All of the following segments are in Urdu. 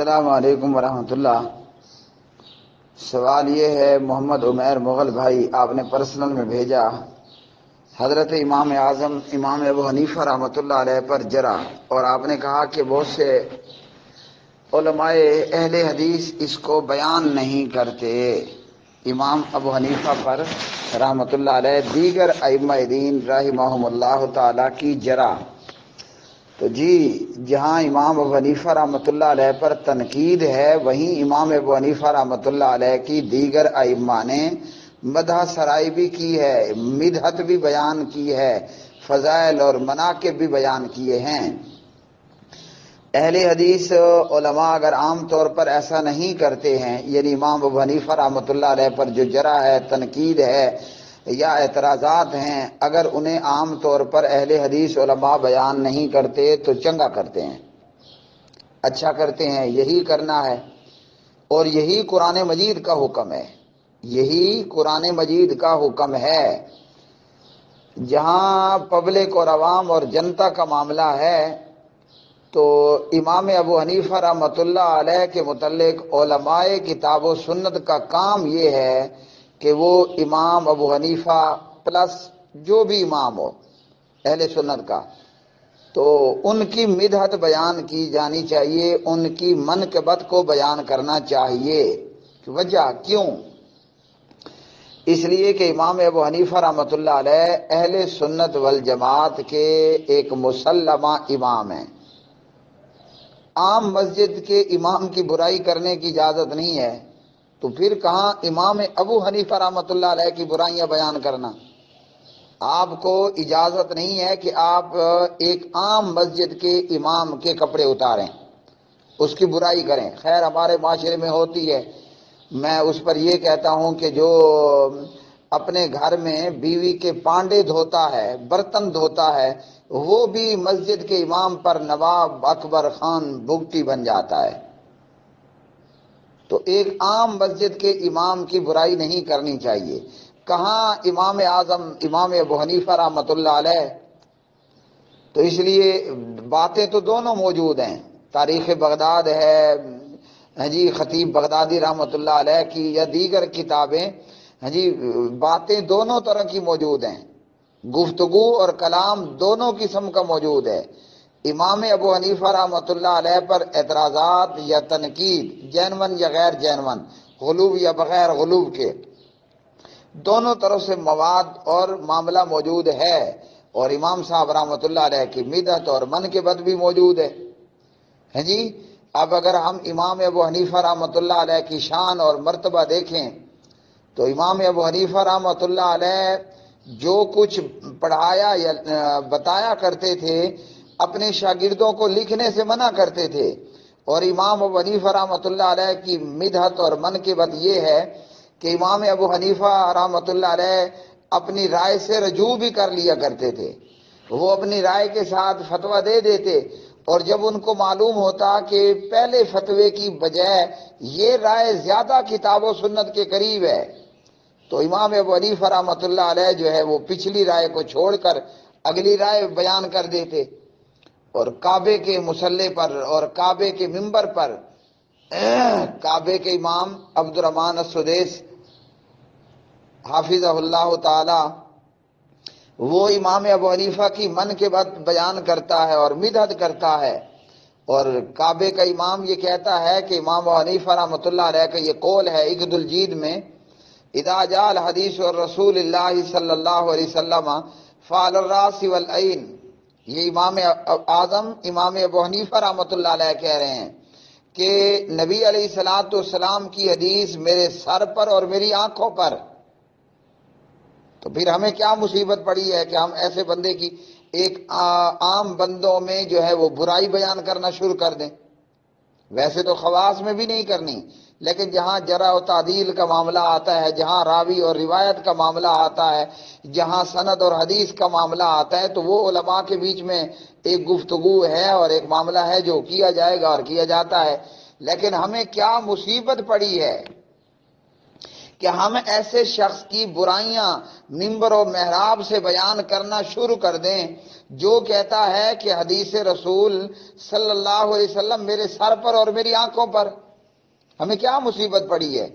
السلام علیکم ورحمۃ اللہ۔ سوال یہ ہے، محمد عمیر مغل بھائی، آپ نے پرسنل میں بھیجا، حضرت امام اعظم امام ابو حنیفہ رحمۃ اللہ علیہ پر جرح، اور آپ نے کہا کہ بہت سے علماء اہل حدیث اس کو بیان نہیں کرتے، امام ابو حنیفہ پر رحمۃ اللہ علیہ دیگر ائمہ دین رحمہم اللہ تعالی کی جرح۔ تو جی، جہاں امام ابو حنیفہ رحمۃ اللہ علیہ پر تنقید ہے، وہیں امام ابو حنیفہ رحمۃ اللہ علیہ کی دیگر ائمہ نے مدح سرائی بھی کی ہے، مدحت بھی بیان کی ہے، فضائل اور مناقب بھی بیان کیے ہیں۔ اہل حدیث علماء اگر عام طور پر ایسا نہیں کرتے ہیں، یعنی امام ابو حنیفہ رحمۃ اللہ علیہ پر جو جرح ہے، تنقید ہے یا اعتراضات ہیں، اگر انہیں عام طور پر اہل حدیث علماء بیان نہیں کرتے تو چنگا کرتے ہیں، اچھا کرتے ہیں، یہی کرنا ہے، اور یہی قرآن مجید کا حکم ہے، یہی قرآن مجید کا حکم ہے۔ جہاں پبلک اور عوام اور جنتا کا معاملہ ہے تو امام ابو حنیفہ رحمۃ اللہ علیہ کے متعلق علماء کتاب و سنت کا کام یہ ہے کہ وہ امام ابو حنیفہ پلس جو بھی امام ہو اہل سنت کا، تو ان کی مدحت بیان کی جانی چاہیے، ان کی منقبت کو بیان کرنا چاہیے۔ وجہ کیوں؟ اس لیے کہ امام ابو حنیفہ رحمۃ اللہ علیہ اہل سنت والجماعت کے ایک مسلمہ امام ہیں۔ عام مسجد کے امام کی برائی کرنے کی اجازت نہیں ہے، تو پھر کہاں امام ابو حنیفہ رحمۃ اللہ علیہ کی برائیاں بیان کرنا؟ آپ کو اجازت نہیں ہے کہ آپ ایک عام مسجد کے امام کے کپڑے اتاریں، اس کی برائی کریں۔ خیر ہمارے معاشرے میں ہوتی ہے، میں اس پر یہ کہتا ہوں کہ جو اپنے گھر میں بیوی کے پانڈے دھوتا ہے، برتن دھوتا ہے، وہ بھی مسجد کے امام پر نواب اکبر خان بگٹی بن جاتا ہے۔ تو ایک عام مسجد کے امام کی برائی نہیں کرنی چاہیے۔ کہاں امام اعظم امام ابو حنیفہ رحمۃ اللہ علیہ؟ تو اس لیے باتیں تو دونوں موجود ہیں، تاریخ بغداد ہے جی خطیب بغدادی رحمۃ اللہ علیہ کی، یا دیگر کتابیں جی، باتیں دونوں طرح کی موجود ہیں، گفتگو اور کلام دونوں قسم کا موجود ہے۔ امام ابو حنیفہ رحمۃ اللہ علیہ پر اعتراضات یا تنقید، جینون یا غیر جینون، غلوب یا بغیر غلوب کے، دونوں طرف سے مواد اور معاملہ موجود ہے، اور امام صاحب رحمۃ اللہ علیہ کی مدحت اور منقبت بھی موجود ہے جی۔ اب اگر ہم امام ابو حنیفہ رحمۃ اللہ علیہ کی شان اور مرتبہ دیکھیں تو امام ابو حنیفہ رحمۃ اللہ علیہ جو کچھ پڑھایا یا بتایا کرتے تھے، اپنے شاگردوں کو لکھنے سے منع کرتے تھے، اور امام ابو حنیفہ رحمۃ اللہ علیہ کی مدحت اور منقبت یہ ہے کہ امام ابو حنیفہ رحمۃ اللہ علیہ اپنی رائے سے رجوع بھی کر لیا کرتے تھے، وہ اپنی رائے کے ساتھ فتویٰ دے دیتے، اور جب ان کو معلوم ہوتا کہ پہلے فتوے کی بجائے یہ رائے زیادہ کتاب و سنت کے قریب ہے، تو امام ابو حنیفہ رحمۃ اللہ علیہ جو ہے وہ پچھلی رائے کو چھوڑ کر اگلی رائے بیان کر دیتے، اور کعبے کے مصلی پر اور کعبے کے ممبر پر کعبے کے امام عبد الرحمن السدیس حافظہ اللہ تعالی، وہ امام ابو حنیفہ کی منقبت بیان کرتا ہے اور مدحت کرتا ہے، اور کعبے کا امام یہ کہتا ہے کہ امام ابو حنیفہ رحمۃ اللہ علیہ کا یہ قول ہے عقد الجید میں، اذا جاء الحدیث رسول اللہ صلی اللہ علیہ وسلم فعلی الراس والعین، یہ امام اعظم امام ابو حنیفہ رحمۃ اللہ علیہ کہہ رہے ہیں کہ نبی علیہ الصلوۃ والسلام کی حدیث میرے سر پر اور میری آنکھوں پر۔ تو پھر ہمیں کیا مصیبت پڑی ہے کہ ہم ایسے بندے کی ایک عام بندوں میں جو ہے وہ برائی بیان کرنا شروع کر دیں؟ ویسے تو خواص میں بھی نہیں کرنی، لیکن جہاں جرح و تعدیل کا معاملہ آتا ہے، جہاں راوی اور روایت کا معاملہ آتا ہے، جہاں سند اور حدیث کا معاملہ آتا ہے، تو وہ علماء کے بیچ میں ایک گفتگو ہے اور ایک معاملہ ہے جو کیا جائے گا اور کیا جاتا ہے۔ لیکن ہمیں کیا مصیبت پڑی ہے کہ ہم ایسے شخص کی برائیاں منبر و محراب سے بیان کرنا شروع کر دیں جو کہتا ہے کہ حدیث رسول صلی اللہ علیہ وسلم میرے سر پر اور میری آنکھوں پر. ہمیں کیا مصیبت پڑی ہے؟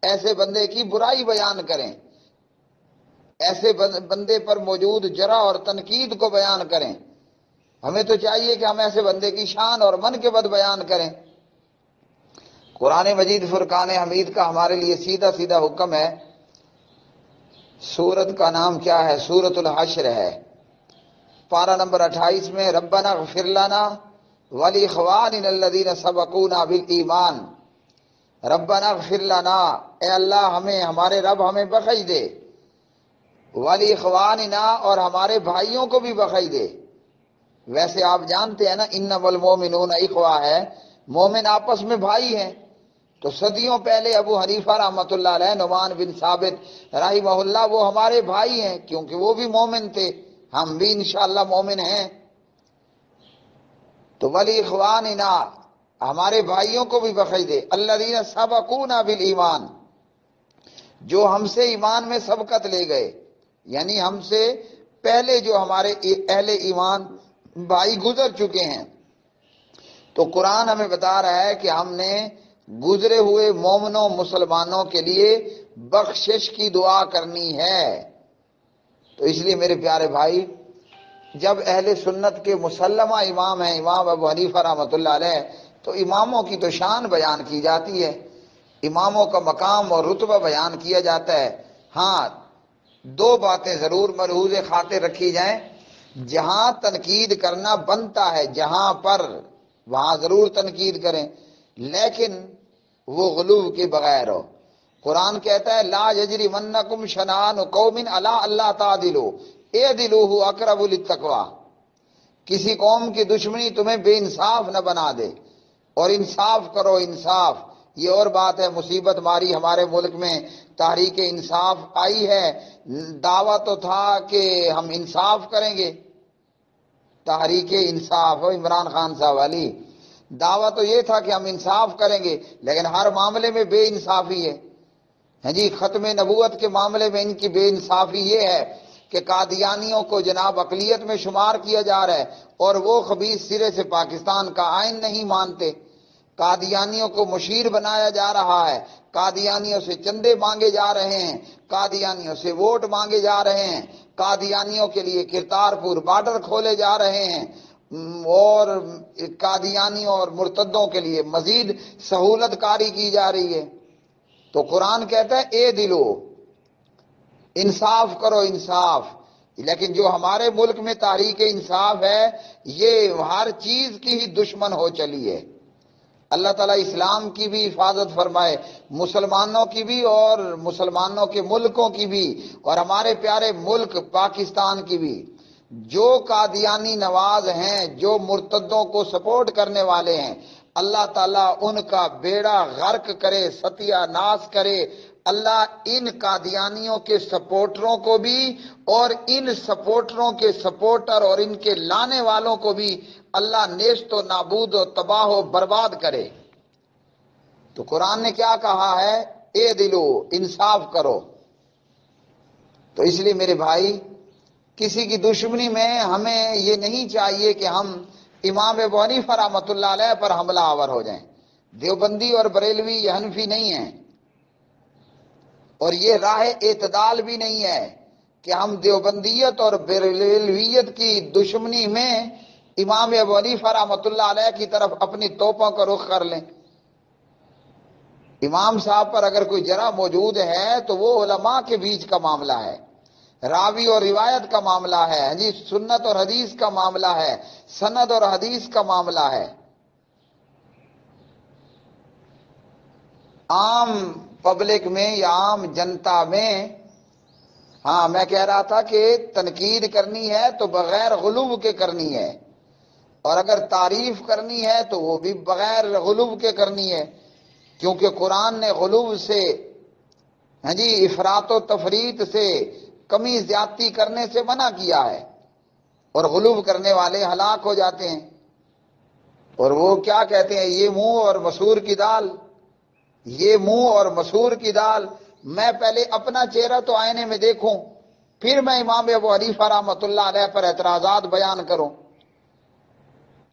ایسے بندے کی برائی بیان کریں، ایسے بندے پر موجود جرح اور تنقید کو بیان کریں. ہمیں تو چاہیے کہ ہم ایسے بندے کی شان اور منقبت بیان کریں. قرآن مجید فرقان حمید کا ہمارے لیے سیدھا سیدھا حکم ہے. سورت کا نام کیا ہے؟ سورت الحشر ہے. پارہ نمبر 28 میں ربنا اغفر لنا ولاخواننا الذین سبقونا بالایمان. ربنا اغفر لنا، اے اللہ ہمیں، ہمارے رب ہمیں بخش دے، ولاخواننا، اور ہمارے بھائیوں کو بھی بخش دے. ویسے آپ جانتے ہیں نا انما المؤمنون اخوہ ہے، مومن آپس میں بھائی ہیں. تو صدیوں پہلے ابو حنیفہ رحمۃ اللہ علیہ، نعمان بن ثابت رحمہ اللہ، وہ ہمارے بھائی ہیں کیونکہ وہ بھی مومن تھے، ہم بھی انشاءاللہ مومن ہیں. تو ولاخواننا، ہمارے بھائیوں کو بھی بخش دے، الذین سبقونا بالایمان، جو ہم سے ایمان میں سبقت لے گئے، یعنی ہم سے پہلے جو ہمارے اہل ایمان بھائی گزر چکے ہیں. تو قرآن ہمیں بتا رہا ہے کہ ہم نے گزرے ہوئے مومنوں مسلمانوں کے لیے بخشش کی دعا کرنی ہے. تو اس لیے میرے پیارے بھائی، جب اہل سنت کے مسلمہ امام ہیں امام ابو حنیفہ رحمۃ اللہ علیہ، تو اماموں کی تو شان بیان کی جاتی ہے، اماموں کا مقام اور رتبہ بیان کیا جاتا ہے. ہاں، دو باتیں ضرور ملحوظ خاطر رکھی جائیں. جہاں تنقید کرنا بنتا ہے، جہاں پر، وہاں ضرور تنقید کریں، لیکن وہ غلو کے بغیر ہو. قرآن کہتا ہے لا یجرمنکم شنآن قوم علی اللہ تعدلوا اعدلوا اقرب للتقوی. کسی قوم کی دشمنی تمہیں بے انصاف نہ بنا دے، اور انصاف کرو، انصاف. یہ اور بات ہے، مصیبت ماری ہمارے ملک میں تحریک انصاف آئی ہے. دعویٰ تو تھا کہ ہم انصاف کریں گے، تحریک انصاف ہو عمران خان صاحب والی، دعویٰ تو یہ تھا کہ ہم انصاف کریں گے، لیکن ہر معاملے میں بے انصافی ہے. ہاں جی، ختم نبوت کے معاملے میں ان کی بے انصافی یہ ہے کہ قادیانیوں کو جناب اقلیت میں شمار کیا جا رہا ہے، اور وہ خبیث سرے سے پاکستان کا آئین نہیں مانتے. قادیانیوں کو مشیر بنایا جا رہا ہے، قادیانیوں سے چندے مانگے جا رہے ہیں، قادیانیوں سے ووٹ مانگے جا رہے ہیں، قادیانیوں کے لیے کرتارپور بارڈر کھولے جا رہے ہیں، اور قادیانیوں اور مرتدوں کے لیے مزید سہولت کاری کی جا رہی ہے. تو قرآن کہتا ہے اے دلو، انصاف کرو، انصاف. لیکن جو ہمارے ملک میں تحریک انصاف ہے، یہ ہر چیز کی ہی دشمن ہو چلی ہے. اللہ تعالیٰ اسلام کی بھی حفاظت فرمائے، مسلمانوں کی بھی، اور مسلمانوں کے ملکوں کی بھی، اور ہمارے پیارے ملک پاکستان کی بھی. جو قادیانی نواز ہیں، جو مرتدوں کو سپورٹ کرنے والے ہیں، اللہ تعالیٰ ان کا بیڑا غرق کرے، ستیہ ناش کرے. اللہ ان قادیانیوں کے سپورٹروں کو بھی، اور ان سپورٹروں کے سپورٹر اور ان کے لانے والوں کو بھی اللہ نیست و نابود و تباہ و برباد کرے. تو قرآن نے کیا کہا ہے؟ اے دلو، انصاف کرو. تو اس لیے میرے بھائی، کسی کی دشمنی میں ہمیں یہ نہیں چاہیے کہ ہم امام ابو حنیفہ رحمۃ اللہ علیہ پر حملہ آور ہو جائیں. دیوبندی اور بریلوی یہ حنفی نہیں ہیں، اور یہ راہ اعتدال بھی نہیں ہے کہ ہم دیوبندیت اور بریلویت کی دشمنی میں امام ابو حنیفہ رحمۃ اللہ علیہ کی طرف اپنی توپوں کا رخ کر لیں. امام صاحب پر اگر کوئی جرح موجود ہے تو وہ علماء کے بیچ کا معاملہ ہے، راوی اور روایت کا معاملہ ہے، جی سنت اور حدیث کا معاملہ ہے، سند اور حدیث کا معاملہ ہے. عام پبلک میں یا عام جنتا میں، ہاں میں کہہ رہا تھا کہ تنقید کرنی ہے تو بغیر غلو کے کرنی ہے، اور اگر تعریف کرنی ہے تو وہ بھی بغیر غلو کے کرنی ہے، کیونکہ قرآن نے غلو سے، ہاں جی، افراط و تفریط سے، کمی زیادتی کرنے سے منع کیا ہے، اور غلو کرنے والے ہلاک ہو جاتے ہیں. اور وہ کیا کہتے ہیں، یہ منہ اور مسور کی دال، یہ منہ اور مسور کی دال. میں پہلے اپنا چہرہ تو آئینے میں دیکھوں، پھر میں امام ابو حنیفہ رحمۃ اللہ علیہ پر اعتراضات بیان کروں۔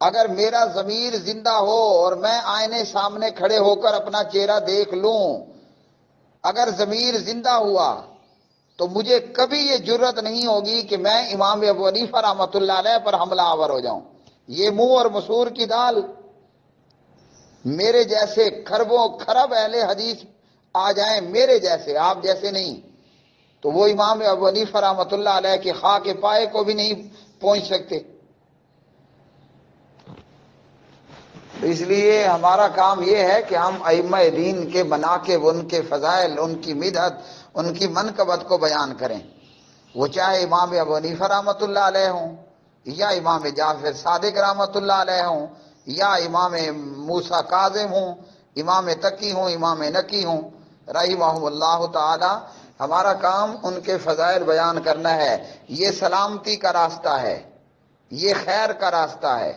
اگر میرا ضمیر زندہ ہو اور میں آئینے سامنے کھڑے ہو کر اپنا چہرہ دیکھ لوں، اگر ضمیر زندہ ہوا تو مجھے کبھی یہ جرت نہیں ہوگی کہ میں امام ابو حنیفہ رحمۃ اللہ علیہ پر حملہ آور ہو جاؤں۔ یہ منہ اور مسور کی دال، میرے جیسے کھربوں کھرب اہل حدیث آ جائیں، میرے جیسے، آپ جیسے نہیں، تو وہ امام ابو حنیفہ رحمۃ اللہ علیہ کے خاک پائے کو بھی نہیں پہنچ سکتے۔ اس لیے ہمارا کام یہ ہے کہ ہم ائمہ دین کے مناقب، ان کے فضائل، ان کی مدحت، ان کی منقبت کو بیان کریں، وہ چاہے امام ابو حنیفہ رحمۃ اللہ علیہ ہوں، یا امام جعفر صادق رحمۃ اللہ علیہ ہوں، یا امام موسیٰ کاظم ہوں، امام تقی ہوں، امام نقی ہوں رحمہم اللہ تعالی۔ ہمارا کام ان کے فضائل بیان کرنا ہے۔ یہ سلامتی کا راستہ ہے، یہ خیر کا راستہ ہے۔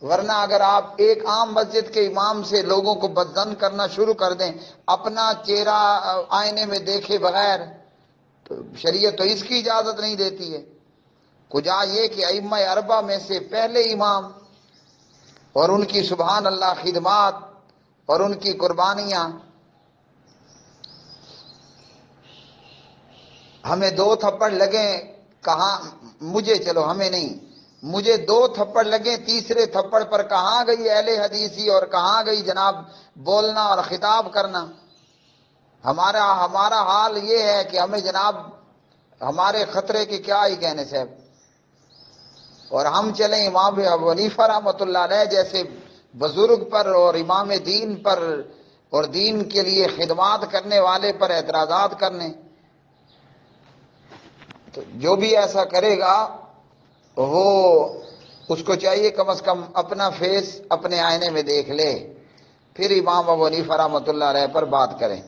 ورنہ اگر آپ ایک عام مسجد کے امام سے لوگوں کو بدظن کرنا شروع کر دیں، اپنا چہرہ آئینے میں دیکھے بغیر، تو شریعت تو اس کی اجازت نہیں دیتی ہے۔ کجا یہ کہ ائمہ اربعہ میں سے پہلے امام اور ان کی سبحان اللہ خدمات اور ان کی قربانیاں، ہمیں 2 تھپڑ لگیں، کہاں مجھے، چلو ہمیں نہیں، مجھے 2 تھپڑ لگیں، تیسرے تھپڑ پر کہاں گئی اہل حدیثی اور کہاں گئی جناب بولنا اور خطاب کرنا۔ ہمارا حال یہ ہے کہ ہمیں جناب ہمارے خطرے کے کیا ہی کہنے صاحب، اور ہم چلیں امام ابو حنیفہ رحمۃ اللہ علیہ جیسے بزرگ پر اور امام دین پر اور دین کے لیے خدمات کرنے والے پر اعتراضات کرنے۔ تو جو بھی ایسا کرے گا وہ، اس کو چاہیے کم از کم اپنا فیس اپنے آئینے میں دیکھ لے، پھر امام ابو حنیفہ رحمۃ اللہ علیہ پر بات کریں۔